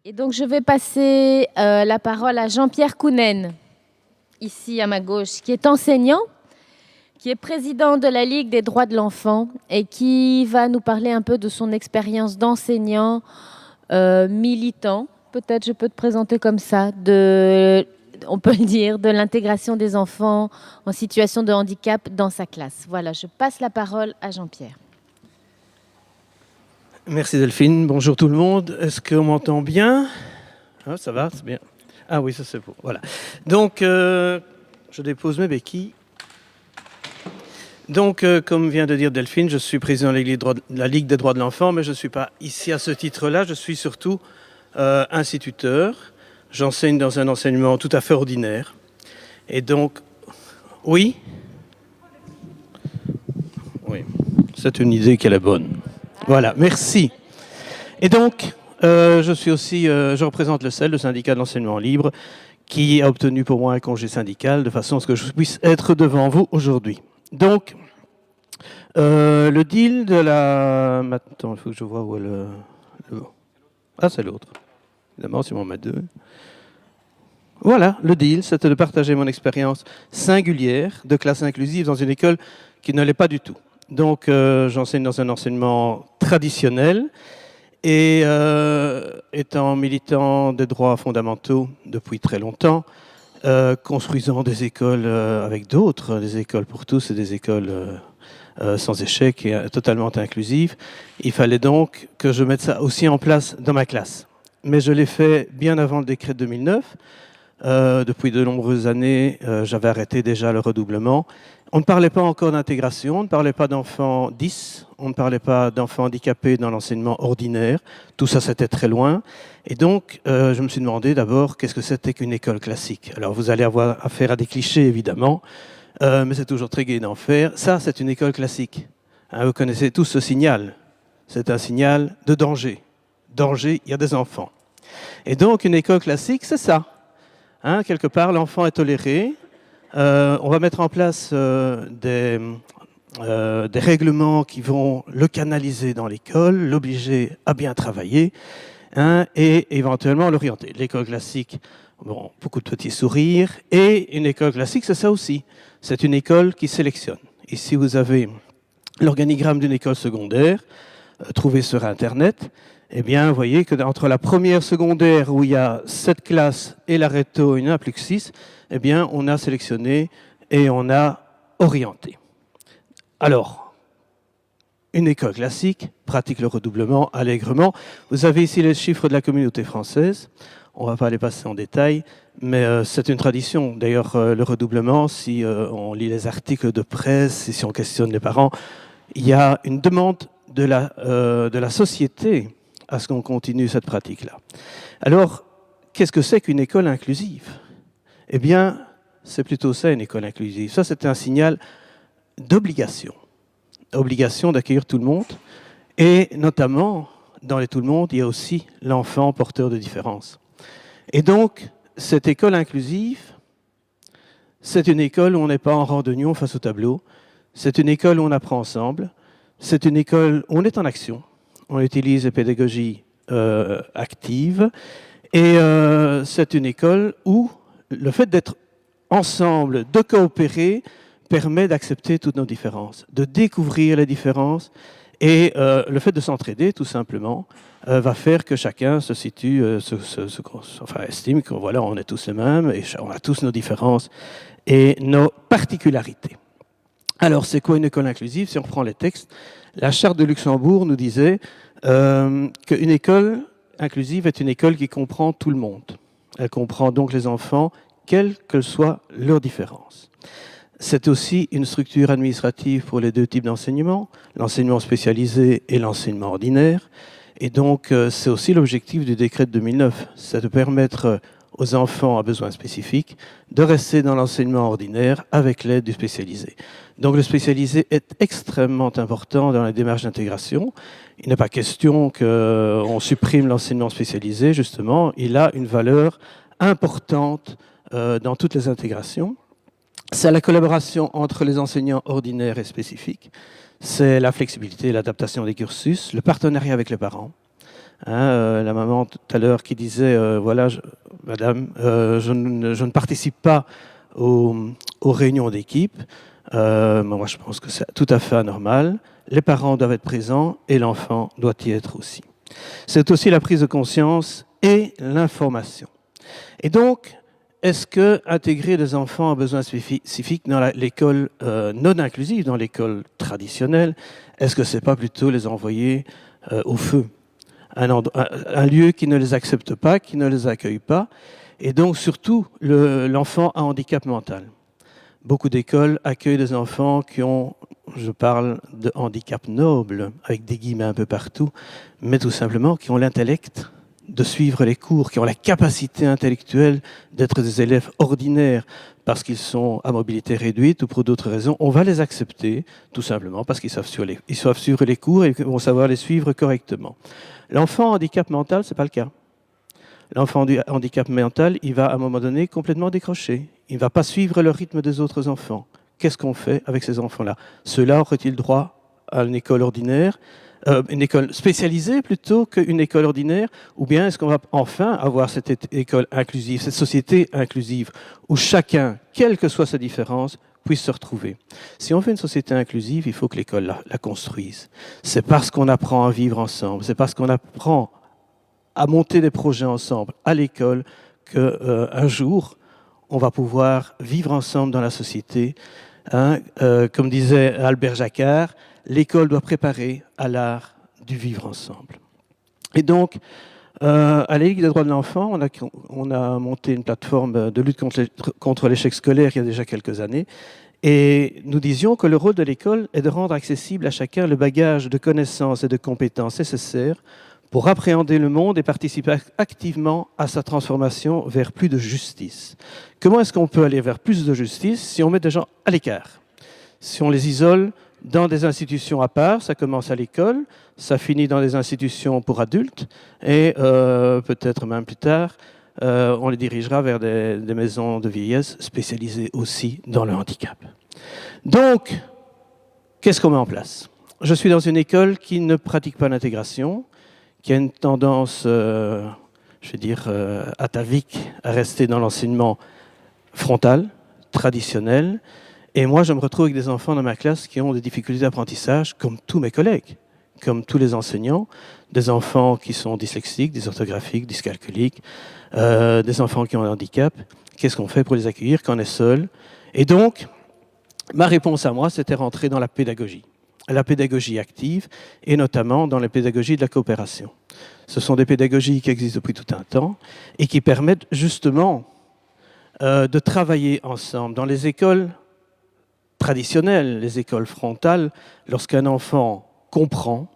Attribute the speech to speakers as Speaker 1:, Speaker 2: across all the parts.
Speaker 1: Et donc, je vais passer la parole à Jean-Pierre Kounen, ici à ma gauche, qui est enseignant, qui est président de la Ligue des droits de l'enfant et qui va nous parler un peu de son expérience d'enseignant militant. Peut-être je peux te présenter comme ça, on peut le dire, de l'intégration des enfants en situation de handicap dans sa classe. Voilà, je passe la parole à Jean-Pierre.
Speaker 2: Merci Delphine, bonjour tout le monde. Est-ce qu'on m'entend bien? Ah, ça va, c'est bien. Ah oui, ça c'est beau, voilà. Donc, je dépose mes béquilles. Donc, comme vient de dire Delphine, je suis président de la Ligue des droits de l'enfant, mais je ne suis pas ici à ce titre-là, je suis surtout instituteur. J'enseigne dans un enseignement tout à fait ordinaire. Et donc, oui, c'est une idée qui est la bonne. Voilà, merci. Et donc, je représente le CEL, le syndicat de l'enseignement libre, qui a obtenu pour moi un congé syndical de façon à ce que je puisse être devant vous aujourd'hui. Donc, le deal de la... Attends, il faut que je vois où est le... Ah, c'est l'autre. Évidemment, si on met deux. Voilà, le deal, c'était de partager mon expérience singulière de classe inclusive dans une école qui ne l'est pas du tout. Donc, j'enseigne dans un enseignement traditionnel et étant militant des droits fondamentaux depuis très longtemps, construisant des écoles avec d'autres, des écoles pour tous et des écoles sans échec et totalement inclusives, il fallait donc que je mette ça aussi en place dans ma classe. Mais je l'ai fait bien avant le décret de 2009. Depuis de nombreuses années, j'avais arrêté déjà le redoublement. On ne parlait pas encore d'intégration, on ne parlait pas d'enfants 10, on ne parlait pas d'enfants handicapés dans l'enseignement ordinaire. Tout ça, c'était très loin. Et donc, je me suis demandé d'abord qu'est-ce que c'était qu'une école classique. Alors, vous allez avoir affaire à des clichés, évidemment, mais c'est toujours très gai d'en faire. Ça, c'est une école classique. Hein, vous connaissez tous ce signal. C'est un signal de danger. Danger, il y a des enfants. Et donc, une école classique, c'est ça. Hein, quelque part, l'enfant est toléré. On va mettre en place des règlements qui vont le canaliser dans l'école, l'obliger à bien travailler, hein, et éventuellement l'orienter. L'école classique, bon, beaucoup de petits sourires. Et une école classique, c'est ça aussi. C'est une école qui sélectionne. Ici, vous avez l'organigramme d'une école secondaire, trouvé sur Internet. Eh bien, vous voyez qu'entre la première secondaire, où il y a 7 classes, et la réto, il n'y en a plus que 6, eh bien, on a sélectionné et on a orienté. Alors, une école classique pratique le redoublement allègrement. Vous avez ici les chiffres de la communauté française. On ne va pas les passer en détail, mais c'est une tradition. D'ailleurs, le redoublement, si on lit les articles de presse, et si on questionne les parents, il y a une demande de la société à ce qu'on continue cette pratique-là. Alors, qu'est-ce que c'est qu'une école inclusive? Eh bien, c'est plutôt ça, une école inclusive. Ça, c'est un signal d'obligation. Obligation d'accueillir tout le monde. Et notamment, dans les tout le monde, il y a aussi l'enfant porteur de différences. Et donc, cette école inclusive, c'est une école où on n'est pas en rang d'oignon face au tableau. C'est une école où on apprend ensemble. C'est une école où on est en action. On utilise les pédagogies actives. Et c'est une école où le fait d'être ensemble, de coopérer, permet d'accepter toutes nos différences, de découvrir les différences. Et le fait de s'entraider, tout simplement, va faire que chacun se situe, estime qu'on voilà, on est tous les mêmes et on a tous nos différences et nos particularités. Alors, c'est quoi une école inclusive? Si on reprend les textes, la Charte de Luxembourg nous disait qu'une école inclusive est une école qui comprend tout le monde. Elle comprend donc les enfants, quelles que soient leurs différences. C'est aussi une structure administrative pour les deux types d'enseignement, l'enseignement spécialisé et l'enseignement ordinaire. Et donc, c'est aussi l'objectif du décret de 2009, c'est de permettre aux enfants à besoins spécifiques de rester dans l'enseignement ordinaire avec l'aide du spécialisé. Donc le spécialisé est extrêmement important dans la démarche d'intégration. Il n'est pas question qu'on supprime l'enseignement spécialisé, justement. Il a une valeur importante dans toutes les intégrations. C'est la collaboration entre les enseignants ordinaires et spécifiques. C'est la flexibilité et l'adaptation des cursus, le partenariat avec les parents. La maman tout à l'heure qui disait, voilà, madame, je ne participe pas aux réunions d'équipe. Moi, je pense que c'est tout à fait anormal. Les parents doivent être présents et l'enfant doit y être aussi. C'est aussi la prise de conscience et l'information. Et donc, est-ce que intégrer des enfants à besoins spécifiques dans l'école non inclusive, dans l'école traditionnelle, est-ce que c'est pas plutôt les envoyer au feu, un lieu qui ne les accepte pas, qui ne les accueille pas, et donc surtout l'enfant à handicap mental. Beaucoup d'écoles accueillent des enfants qui ont, je parle de handicap noble, avec des guillemets un peu partout, mais tout simplement qui ont l'intellect de suivre les cours, qui ont la capacité intellectuelle d'être des élèves ordinaires parce qu'ils sont à mobilité réduite ou pour d'autres raisons. On va les accepter tout simplement parce qu'ils savent suivre les cours et vont savoir les suivre correctement. L'enfant handicap mental, ce n'est pas le cas. L'enfant handicap mental, il va à un moment donné complètement décrocher. Il ne va pas suivre le rythme des autres enfants. Qu'est-ce qu'on fait avec ces enfants-là? Ceux-là auraient-ils droit à une école ordinaire, une école spécialisée plutôt qu'une école ordinaire? Ou bien est-ce qu'on va enfin avoir cette école inclusive, cette société inclusive, où chacun, quelle que soit sa différence, puisse se retrouver? Si on fait une société inclusive, il faut que l'école la construise. C'est parce qu'on apprend à vivre ensemble, c'est parce qu'on apprend à monter des projets ensemble à l'école qu'un jour, on va pouvoir vivre ensemble dans la société. Comme disait Albert Jacquard, l'école doit préparer à l'art du vivre ensemble. Et donc, à la Ligue des droits de l'enfant, on a monté une plateforme de lutte contre l'échec scolaire il y a déjà quelques années. Et nous disions que le rôle de l'école est de rendre accessible à chacun le bagage de connaissances et de compétences nécessaires pour appréhender le monde et participer activement à sa transformation vers plus de justice. Comment est-ce qu'on peut aller vers plus de justice si on met des gens à l'écart? Si on les isole dans des institutions à part, ça commence à l'école, ça finit dans des institutions pour adultes, et peut-être même plus tard, on les dirigera vers des maisons de vieillesse spécialisées aussi dans le handicap. Donc, qu'est-ce qu'on met en place? Je suis dans une école qui ne pratique pas l'intégration, qui a une tendance, je vais dire, atavique à rester dans l'enseignement frontal, traditionnel. Et moi, je me retrouve avec des enfants dans ma classe qui ont des difficultés d'apprentissage, comme tous mes collègues, comme tous les enseignants, des enfants qui sont dyslexiques, dysorthographiques, dyscalculiques, des enfants qui ont un handicap. Qu'est-ce qu'on fait pour les accueillir quand on est seul? Et donc, ma réponse à moi, c'était rentrer dans la pédagogie active, et notamment dans la pédagogie de la coopération. Ce sont des pédagogies qui existent depuis tout un temps et qui permettent justement de travailler ensemble. Dans les écoles traditionnelles, les écoles frontales, lorsqu'un enfant comprend,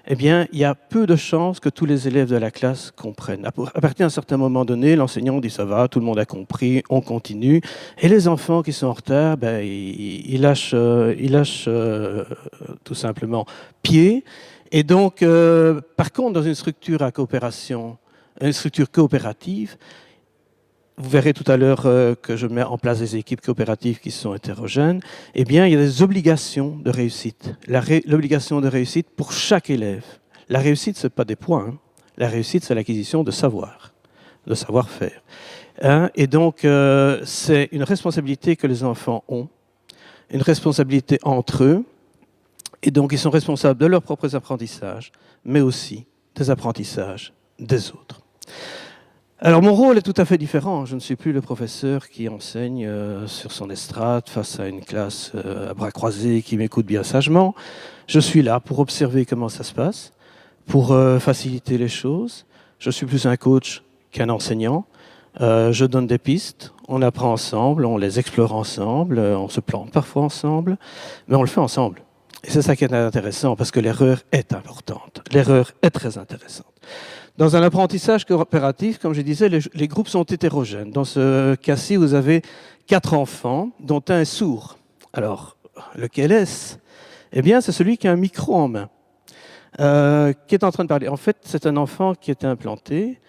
Speaker 2: eh bien, il y a peu de chances que tous les élèves de la classe comprennent. À partir d'un certain moment donné, l'enseignant dit « ça va, tout le monde a compris, on continue ». Et les enfants qui sont en retard, ils lâchent tout simplement pied. Et donc, par contre, dans une structure à coopération, une structure coopérative, vous verrez tout à l'heure que je mets en place des équipes coopératives qui sont hétérogènes, eh bien, il y a des obligations de réussite. L'obligation de réussite pour chaque élève. La réussite, ce n'est pas des points. Hein. La réussite, c'est l'acquisition de savoir, de savoir-faire. Et donc, c'est une responsabilité que les enfants ont, une responsabilité entre eux, et donc ils sont responsables de leurs propres apprentissages, mais aussi des apprentissages des autres. Alors mon rôle est tout à fait différent. Je ne suis plus le professeur qui enseigne sur son estrade face à une classe à bras croisés qui m'écoute bien sagement. Je suis là pour observer comment ça se passe, pour faciliter les choses. Je suis plus un coach qu'un enseignant. Je donne des pistes, on apprend ensemble, on les explore ensemble, on se plante parfois ensemble, mais on le fait ensemble. Et c'est ça qui est intéressant, parce que l'erreur est importante. L'erreur est très intéressante. Dans un apprentissage coopératif, comme je disais, les groupes sont hétérogènes. Dans ce cas-ci, vous avez 4 enfants, dont un est sourd. Alors, lequel est-ce? Eh bien, c'est celui qui a un micro en main, qui est en train de parler. En fait, c'est un enfant qui était implanté,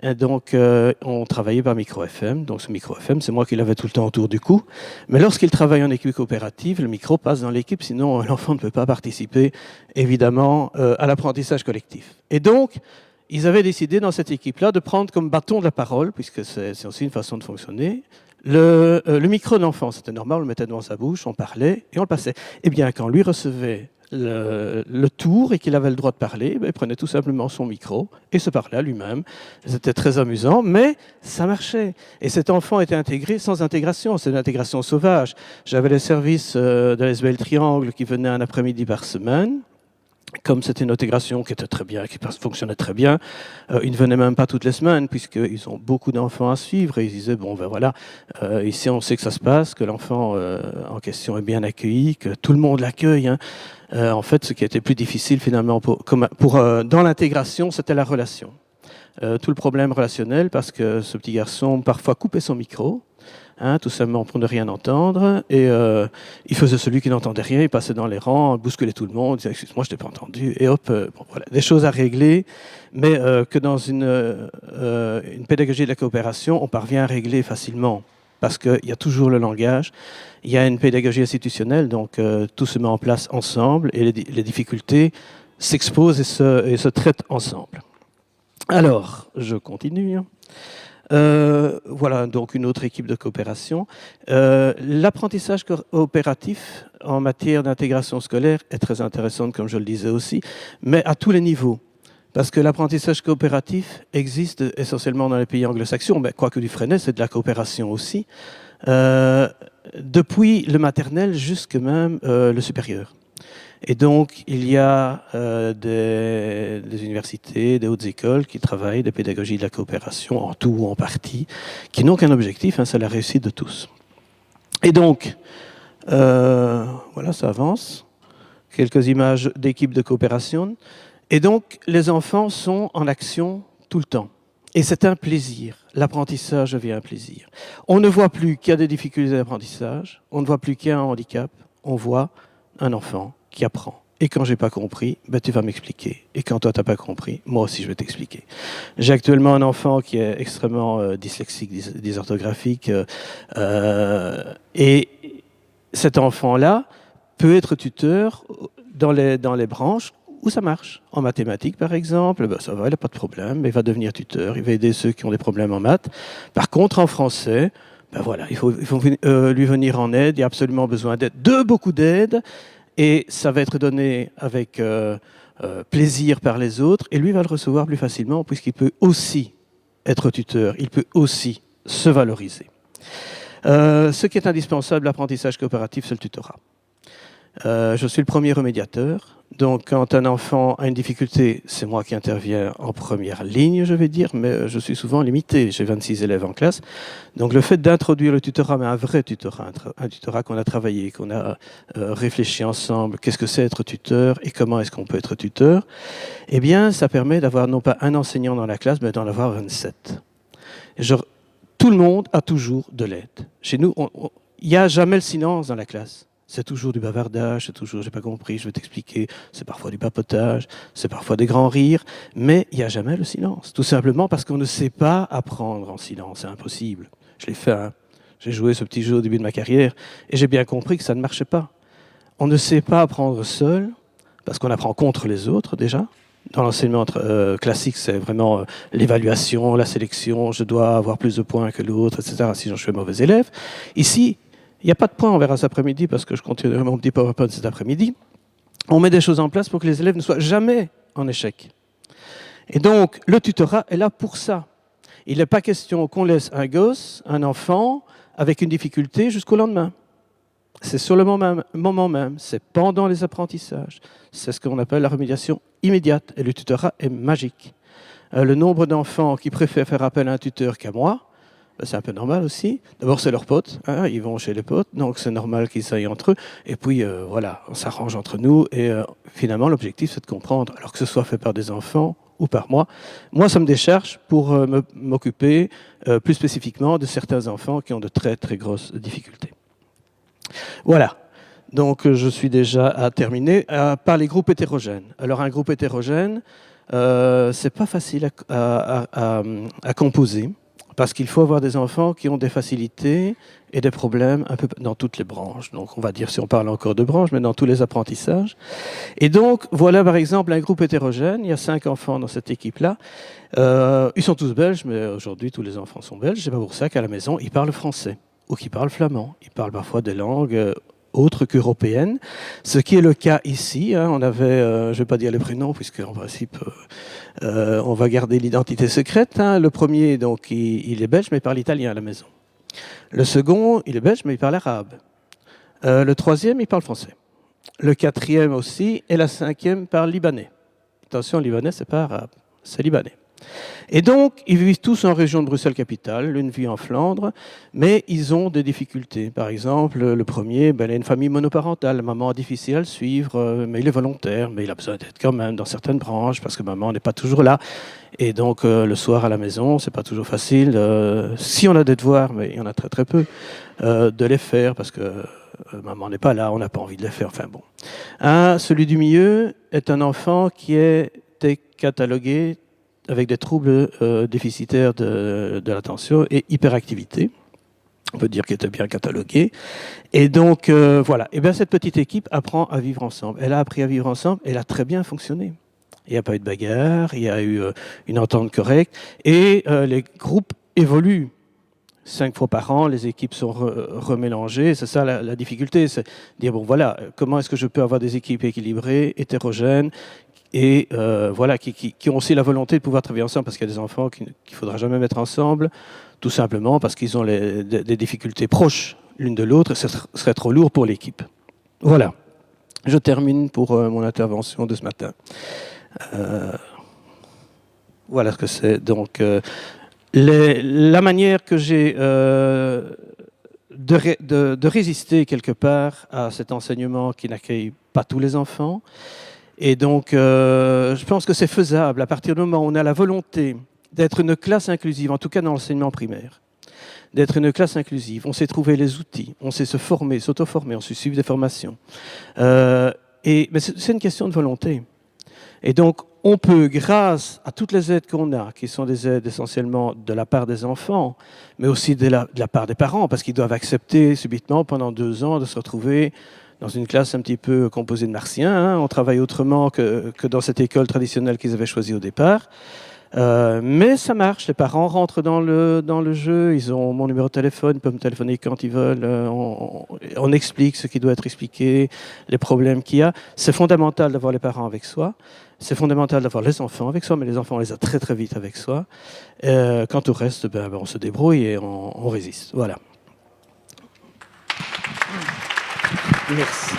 Speaker 2: et donc on travaillait par micro-FM. Donc ce micro-FM, c'est moi qui l'avais tout le temps autour du cou. Mais lorsqu'il travaille en équipe coopérative, le micro passe dans l'équipe, sinon l'enfant ne peut pas participer, évidemment, à l'apprentissage collectif. Et donc, ils avaient décidé dans cette équipe-là de prendre comme bâton de la parole, puisque c'est aussi une façon de fonctionner, le micro de l'enfant. C'était normal, on le mettait devant sa bouche, on parlait et on le passait. Eh bien, quand lui recevait le tour et qu'il avait le droit de parler, il prenait tout simplement son micro et se parlait à lui-même. C'était très amusant, mais ça marchait. Et cet enfant était intégré sans intégration, c'est une intégration sauvage. J'avais les services de l'SBL Triangle qui venaient un après-midi par semaine. Comme c'était une intégration qui était très bien, qui fonctionnait très bien, ils ne venaient même pas toutes les semaines, puisqu'ils ont beaucoup d'enfants à suivre, et ils disaient, bon ben voilà, ici on sait que ça se passe, que l'enfant en question est bien accueilli, que tout le monde l'accueille. Hein. En fait, ce qui était plus difficile finalement dans l'intégration, c'était la relation. Tout le problème relationnel, parce que ce petit garçon parfois coupait son micro, tout simplement pour ne rien entendre, et il faisait celui qui n'entendait rien, il passait dans les rangs, bousculait tout le monde, il disait excuse-moi, je t'ai pas entendu, et hop, bon, voilà, des choses à régler, mais que dans une pédagogie de la coopération, on parvient à régler facilement, parce qu'il y a toujours le langage, il y a une pédagogie institutionnelle, donc tout se met en place ensemble, et les difficultés s'exposent et se traitent ensemble. Alors, je continue. Voilà donc une autre équipe de coopération. L'apprentissage coopératif en matière d'intégration scolaire est très intéressant, comme je le disais aussi, mais à tous les niveaux. Parce que l'apprentissage coopératif existe essentiellement dans les pays anglo-saxons, mais quoique du Freinet, c'est de la coopération aussi, depuis le maternel jusque même le supérieur. Et donc, il y a des universités, des hautes écoles qui travaillent des pédagogies de la coopération, en tout ou en partie, qui n'ont qu'un objectif, c'est la réussite de tous. Et donc, voilà, ça avance. Quelques images d'équipes de coopération. Et donc, les enfants sont en action tout le temps. Et c'est un plaisir. L'apprentissage devient un plaisir. On ne voit plus qu'il y a des difficultés d'apprentissage, on ne voit plus qu'il y a un handicap, on voit un enfant qui apprend. Et quand j'ai pas compris, ben tu vas m'expliquer. Et quand toi t'as pas compris, moi aussi je vais t'expliquer. J'ai actuellement un enfant qui est extrêmement dyslexique, dysorthographique, et cet enfant-là peut être tuteur dans les branches où ça marche. En mathématiques, par exemple, ben ça va, il n'a pas de problème, il va devenir tuteur, il va aider ceux qui ont des problèmes en maths. Par contre, en français, ben voilà, il faut lui venir en aide, il y a absolument besoin d'aide, de beaucoup d'aide. Et ça va être donné avec plaisir par les autres, et lui va le recevoir plus facilement, puisqu'il peut aussi être tuteur, il peut aussi se valoriser. Ce qui est indispensable, l'apprentissage coopératif, c'est le tutorat. Je suis le premier remédiateur, donc quand un enfant a une difficulté, c'est moi qui interviens en première ligne, je vais dire, mais je suis souvent limité, j'ai 26 élèves en classe. Donc le fait d'introduire le tutorat, mais un vrai tutorat, un tutorat qu'on a travaillé, qu'on a réfléchi ensemble, qu'est-ce que c'est être tuteur et comment est-ce qu'on peut être tuteur, eh bien ça permet d'avoir non pas un enseignant dans la classe, mais d'en avoir 27. Tout le monde a toujours de l'aide. Chez nous, il n'y a jamais le silence dans la classe. C'est toujours du bavardage, c'est toujours « j'ai pas compris, je vais t'expliquer », c'est parfois du papotage, c'est parfois des grands rires, mais il n'y a jamais le silence. Tout simplement parce qu'on ne sait pas apprendre en silence, c'est impossible. Je l'ai fait, hein. J'ai joué ce petit jeu au début de ma carrière et j'ai bien compris que ça ne marchait pas. On ne sait pas apprendre seul, parce qu'on apprend contre les autres déjà. Dans l'enseignement classique, c'est vraiment l'évaluation, la sélection, je dois avoir plus de points que l'autre, etc., sinon je suis un mauvais élève. Ici, il n'y a pas de points, on verra cet après-midi, parce que je continuerai mon petit PowerPoint cet après-midi. On met des choses en place pour que les élèves ne soient jamais en échec. Et donc, le tutorat est là pour ça. Il n'est pas question qu'on laisse un gosse, un enfant, avec une difficulté jusqu'au lendemain. C'est sur le moment même, c'est pendant les apprentissages. C'est ce qu'on appelle la remédiation immédiate. Et le tutorat est magique. Le nombre d'enfants qui préfèrent faire appel à un tuteur qu'à moi, c'est un peu normal aussi. D'abord, c'est leurs potes, hein, ils vont chez les potes, donc c'est normal qu'ils aillent entre eux. Et puis, voilà, on s'arrange entre nous. Et finalement, l'objectif, c'est de comprendre, alors que ce soit fait par des enfants ou par moi. Moi, ça me décharge pour m'occuper plus spécifiquement de certains enfants qui ont de très, très grosses difficultés. Voilà. Donc, je suis déjà à terminer par les groupes hétérogènes. Alors, un groupe hétérogène, c'est pas facile à composer. Parce qu'il faut avoir des enfants qui ont des facilités et des problèmes un peu dans toutes les branches. Donc on va dire, si on parle encore de branches, mais dans tous les apprentissages. Et donc voilà par exemple un groupe hétérogène, il y a 5 enfants dans cette équipe-là. Ils sont tous belges, mais aujourd'hui tous les enfants sont belges. C'est pas pour ça qu'à la maison ils parlent français ou qu'ils parlent flamand. Ils parlent parfois des langues autres qu'européennes, ce qui est le cas ici. On avait, je ne vais pas dire les prénoms, puisque en principe, on va garder l'identité secrète. Le premier, donc, il est belge, mais il parle italien à la maison. Le second, il est belge, mais il parle arabe. Le troisième, il parle français. Le quatrième aussi, et la cinquième parle libanais. Attention, libanais, c'est pas arabe, c'est libanais. Et donc, ils vivent tous en région de Bruxelles-Capitale, l'une vit en Flandre, mais ils ont des difficultés. Par exemple, le premier, il a une famille monoparentale, la maman est difficile à le suivre, mais il est volontaire, mais il a besoin d'être quand même dans certaines branches, parce que maman n'est pas toujours là. Et donc, le soir à la maison, c'est pas toujours facile. Si on a des devoirs, mais il y en a très très peu, de les faire, parce que maman n'est pas là, on n'a pas envie de les faire, enfin bon. Celui du milieu est un enfant qui est catalogué avec des troubles déficitaires de l'attention et hyperactivité. On peut dire qu'il était bien catalogué. Et donc, voilà. Et bien, cette petite équipe apprend à vivre ensemble. Elle a appris à vivre ensemble, elle a très bien fonctionné. Il n'y a pas eu de bagarre, il y a eu une entente correcte. Et les groupes évoluent. 5 fois par an, les équipes sont remélangées. C'est ça la difficulté, c'est de dire, bon voilà, comment est-ce que je peux avoir des équipes équilibrées, hétérogènes, et voilà, qui ont aussi la volonté de pouvoir travailler ensemble, parce qu'il y a des enfants qu'il ne faudra jamais mettre ensemble, tout simplement parce qu'ils ont des difficultés proches l'une de l'autre, et ce serait trop lourd pour l'équipe. Voilà, je termine pour mon intervention de ce matin. Voilà ce que c'est. Donc, la manière que j'ai de résister quelque part à cet enseignement qui n'accueille pas tous les enfants. Et donc, je pense que c'est faisable à partir du moment où on a la volonté d'être une classe inclusive, en tout cas dans l'enseignement primaire, d'être une classe inclusive. On sait trouver les outils, on sait se former, s'auto-former, on sait suivre des formations. Mais c'est une question de volonté. Et donc, on peut, grâce à toutes les aides qu'on a, qui sont des aides essentiellement de la part des enfants, mais aussi de la part des parents, parce qu'ils doivent accepter subitement, pendant 2 ans, de se retrouver dans une classe un petit peu composée de martiens. On travaille autrement que dans cette école traditionnelle qu'ils avaient choisie au départ. Mais ça marche, les parents rentrent dans le jeu, ils ont mon numéro de téléphone, ils peuvent me téléphoner quand ils veulent, on explique ce qui doit être expliqué, les problèmes qu'il y a. C'est fondamental d'avoir les parents avec soi, c'est fondamental d'avoir les enfants avec soi, mais les enfants on les a très très vite avec soi. Quant au reste, on se débrouille et on résiste. Voilà. Merci.